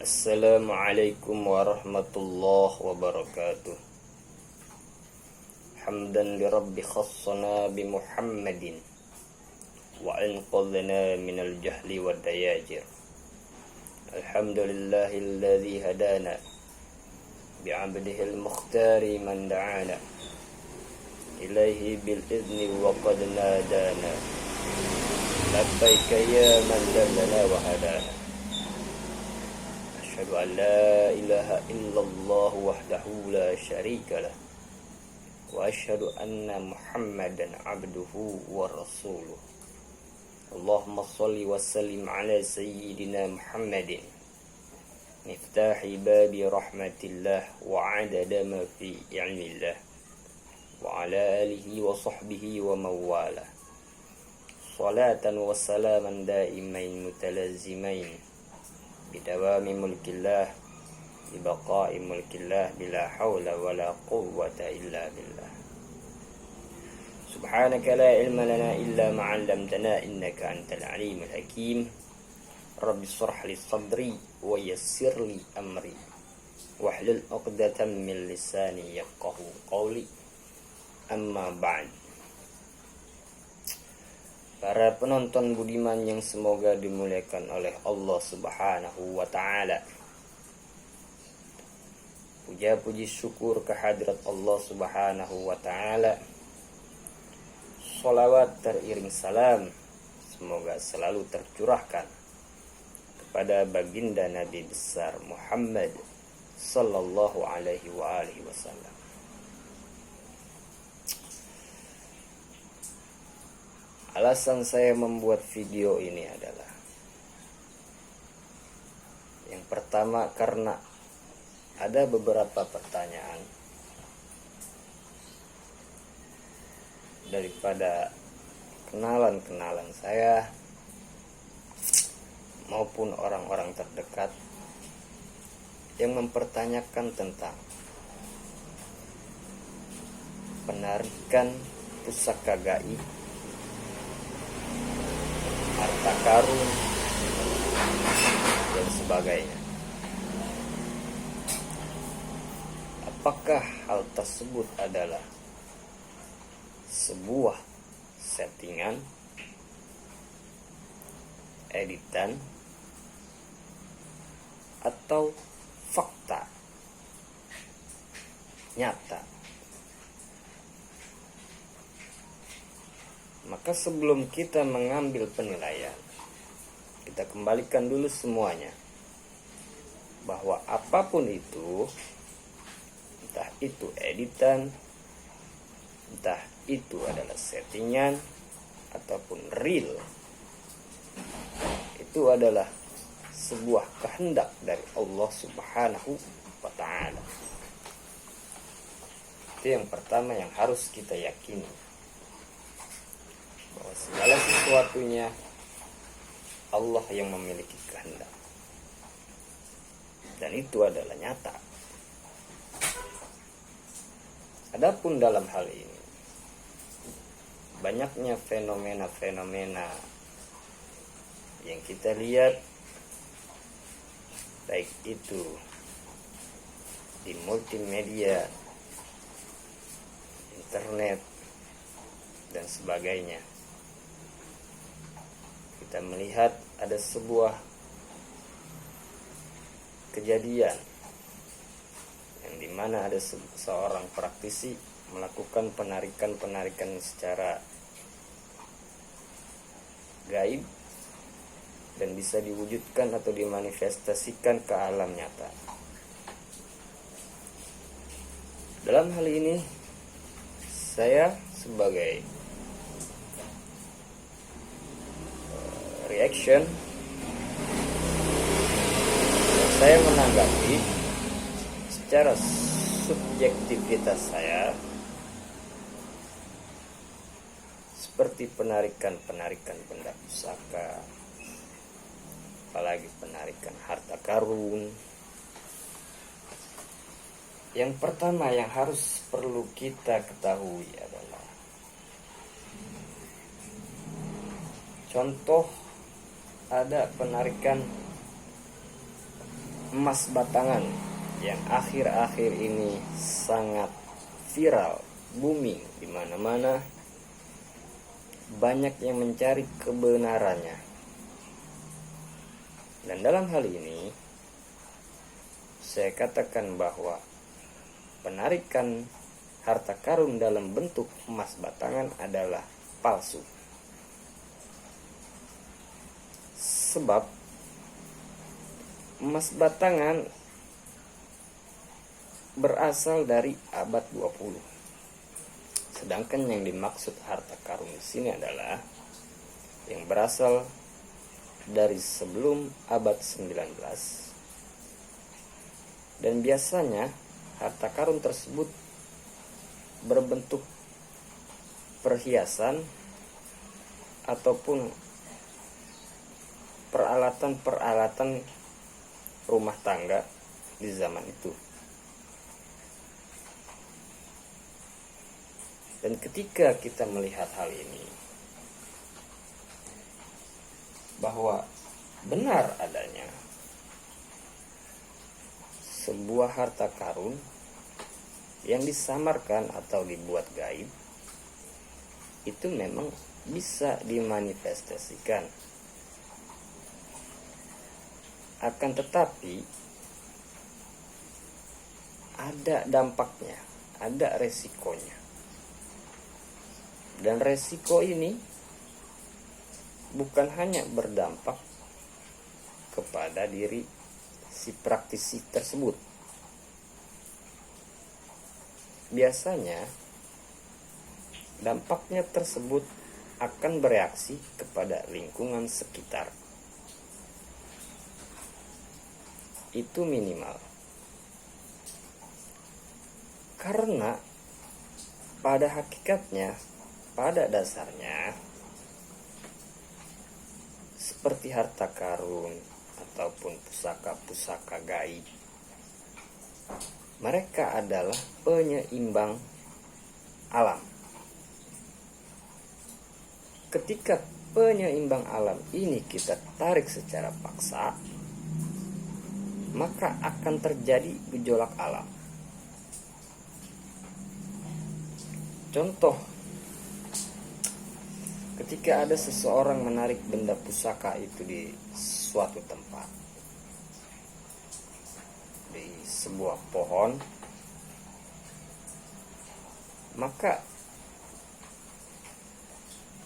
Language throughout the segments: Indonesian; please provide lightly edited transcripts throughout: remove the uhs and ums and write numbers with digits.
Assalamualaikum warahmatullahi wabarakatuh. Hamdan li rabbi khassana bi Muhammadin wa anqadhana minal jahli wad dayajir. Alhamdulillahilladzi hadana bi 'abdihil mukhtari man da'ana ilaihi bil idzni wa qad nadana. Labbaika ya man dallana wa hadana. Asyhadu an la ilaha illallah wahdahu la syarika lah wa asyhadu anna Muhammadan abduhu wa rasuluh. Allahumma shalli wa sallim ala sayyidina Muhammadin miftahi babi rahmatillah wa adada ma fi ilmillah wa ala alihi wa sahbihi wa mawala. Salatan wa salaman daimain mutalazimain bidawami mulkillah bibaqa'i mulkillah bila hawla wala quwwata illa billah. Subhanaka la ilma lana illa ma 'allamtana innaka antal alimul hakim. Rabbi shrah li sadri wa yassir li amri wahlul 'uqdatam min lisani yafqahu qawli. Amma ba'd. Para penonton budiman yang semoga dimuliakan oleh Allah Subhanahu wa ta'ala. Puja-puji syukur kehadirat Allah Subhanahu wa ta'ala. Sholawat teriring salam semoga selalu tercurahkan kepada baginda Nabi besar Muhammad sallallahu alaihi wa alihi wasallam. Alasan saya membuat video ini adalah yang pertama karena ada beberapa pertanyaan daripada kenalan-kenalan saya maupun orang-orang terdekat yang mempertanyakan tentang penarikan pusaka gaib, harta karun, dan sebagainya. Apakah hal tersebut adalah sebuah settingan, editan, atau fakta nyata? Maka sebelum kita mengambil penilaian, kita kembalikan dulu semuanya bahwa apapun itu, entah itu editan, entah itu adalah settingan ataupun real, itu adalah sebuah kehendak dari Allah Subhanahu wa ta'ala. Itu yang pertama yang harus kita yakini, bahwa segala sesuatunya Allah yang memiliki kehendak, dan itu adalah nyata. Adapun dalam hal ini, banyaknya fenomena-fenomena yang kita lihat, baik itu di multimedia, internet, dan sebagainya. Kita melihat ada sebuah kejadian yang dimana ada seorang praktisi melakukan penarikan secara gaib dan bisa diwujudkan atau dimanifestasikan ke alam nyata. Dalam hal ini, saya sebagai reaction, saya menanggapi secara subjektivitas saya seperti penarikan benda pusaka, apalagi penarikan harta karun. Yang pertama yang harus perlu kita ketahui adalah contoh ada penarikan emas batangan yang akhir-akhir ini sangat viral, booming di mana-mana, banyak yang mencari kebenarannya. Dan dalam hal ini saya katakan bahwa penarikan harta karun dalam bentuk emas batangan adalah palsu. Sebab emas batangan berasal dari abad 20. Sedangkan yang dimaksud harta karun di sini adalah yang berasal dari sebelum abad 19. Dan biasanya harta karun tersebut berbentuk perhiasan ataupun peralatan-peralatan rumah tangga di zaman itu. Dan ketika kita melihat hal ini, bahwa benar adanya sebuah harta karun yang disamarkan atau dibuat gaib, itu memang bisa dimanifestasikan. Akan tetapi ada dampaknya, ada resikonya. Dan resiko ini bukan hanya berdampak kepada diri si praktisi tersebut. Biasanya dampaknya tersebut akan bereaksi kepada lingkungan sekitar. Itu minimal. Karena pada hakikatnya, pada dasarnya, seperti harta karun ataupun pusaka-pusaka gaib, mereka adalah penyeimbang alam. Ketika penyeimbang alam ini kita tarik secara paksa, maka akan terjadi gejolak alam. Contoh, ketika ada seseorang menarik benda pusaka itu di suatu tempat, di sebuah pohon, maka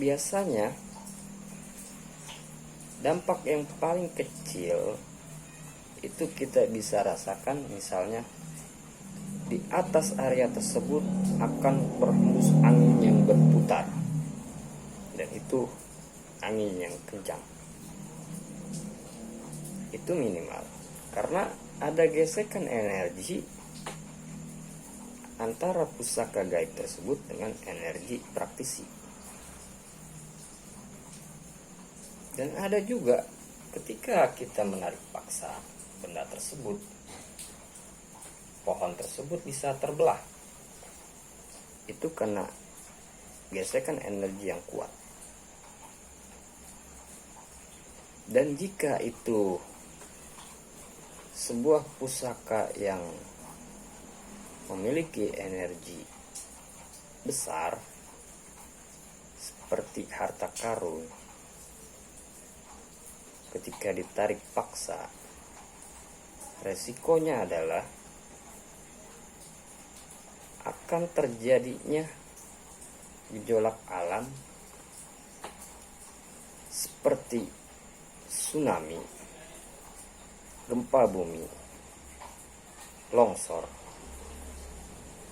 biasanya dampak yang paling kecil itu kita bisa rasakan, misalnya di atas area tersebut akan berhembus angin yang berputar, dan itu angin yang kencang. Itu minimal, karena ada gesekan energi antara pusaka gaib tersebut dengan energi praktisi. Dan ada juga ketika kita menarik paksa benda tersebut, pohon tersebut bisa terbelah. Itu karena gesekan energi yang kuat. Dan jika itu sebuah pusaka yang memiliki energi besar seperti harta karun, ketika ditarik paksa, resikonya adalah akan terjadinya gejolak alam seperti tsunami, gempa bumi, longsor.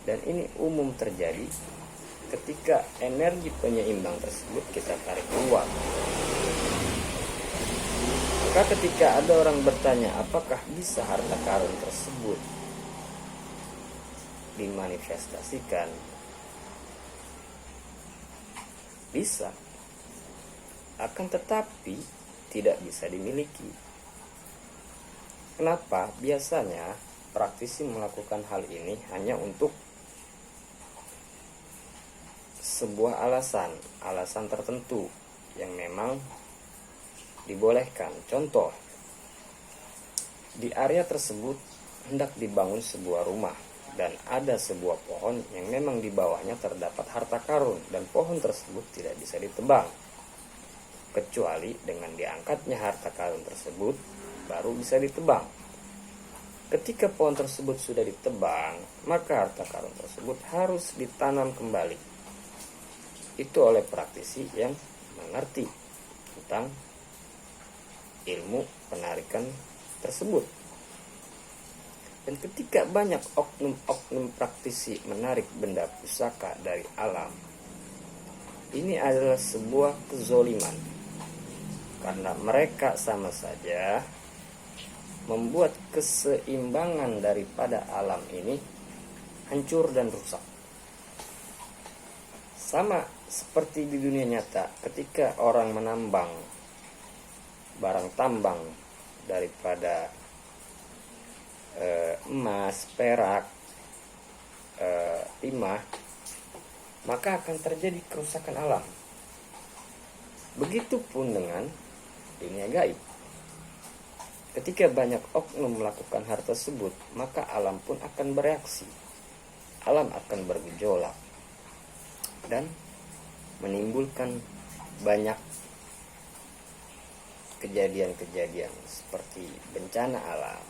Dan ini umum terjadi ketika energi penyeimbang tersebut kita tarik keluar. Maka ketika ada orang bertanya apakah bisa harta karun tersebut dimanifestasikan, bisa, akan tetapi tidak bisa dimiliki. Kenapa? Biasanya praktisi melakukan hal ini hanya untuk sebuah alasan tertentu yang memang dibolehkan. Contoh, Di area tersebut hendak dibangun sebuah rumah dan ada sebuah pohon yang memang di bawahnya terdapat harta karun dan pohon tersebut tidak bisa ditebang. Kecuali dengan diangkatnya harta karun tersebut baru bisa ditebang. Ketika pohon tersebut sudah ditebang, maka harta karun tersebut harus ditanam kembali. Itu oleh praktisi yang mengerti tentang ilmu penarikan tersebut. Dan ketika banyak oknum-oknum praktisi menarik benda pusaka dari alam, ini adalah sebuah kezoliman, karena mereka sama saja membuat keseimbangan daripada alam ini hancur dan rusak. Sama seperti di dunia nyata, ketika orang menambang barang tambang daripada emas, perak, timah, maka akan terjadi kerusakan alam. Begitupun dengan dunia gaib. Ketika banyak oknum melakukan hal tersebut, maka alam pun akan bereaksi. Alam akan bergejolak dan menimbulkan banyak kejadian-kejadian seperti bencana alam,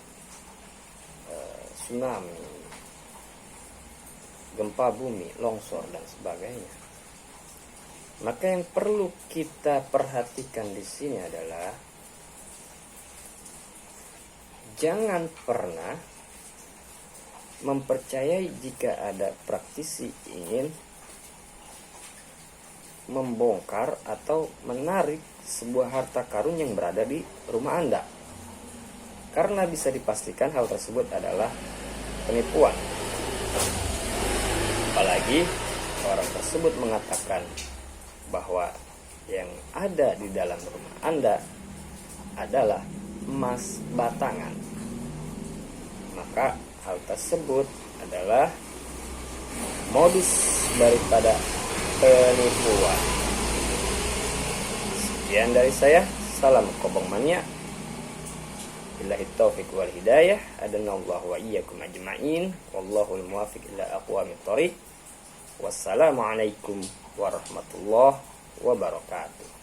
tsunami, gempa bumi, longsor, dan sebagainya. Maka yang perlu kita perhatikan di sini adalah jangan pernah mempercayai jika ada praktisi ingin membongkar atau menarik sebuah harta karun yang berada di rumah Anda. Karena bisa dipastikan hal tersebut adalah penipuan. Apalagi orang tersebut mengatakan bahwa yang ada di dalam rumah Anda adalah emas batangan. Maka hal tersebut adalah modus daripada penipuan. Sekian dari saya. Salam kobong mania. Billahi taufiq wal hidayah. Adanallahu wa iyyakum ajma'in. Wallahul muwaffiq ila aqwamit thoriq. Wassalamualaikum warahmatullahi wabarakatuh.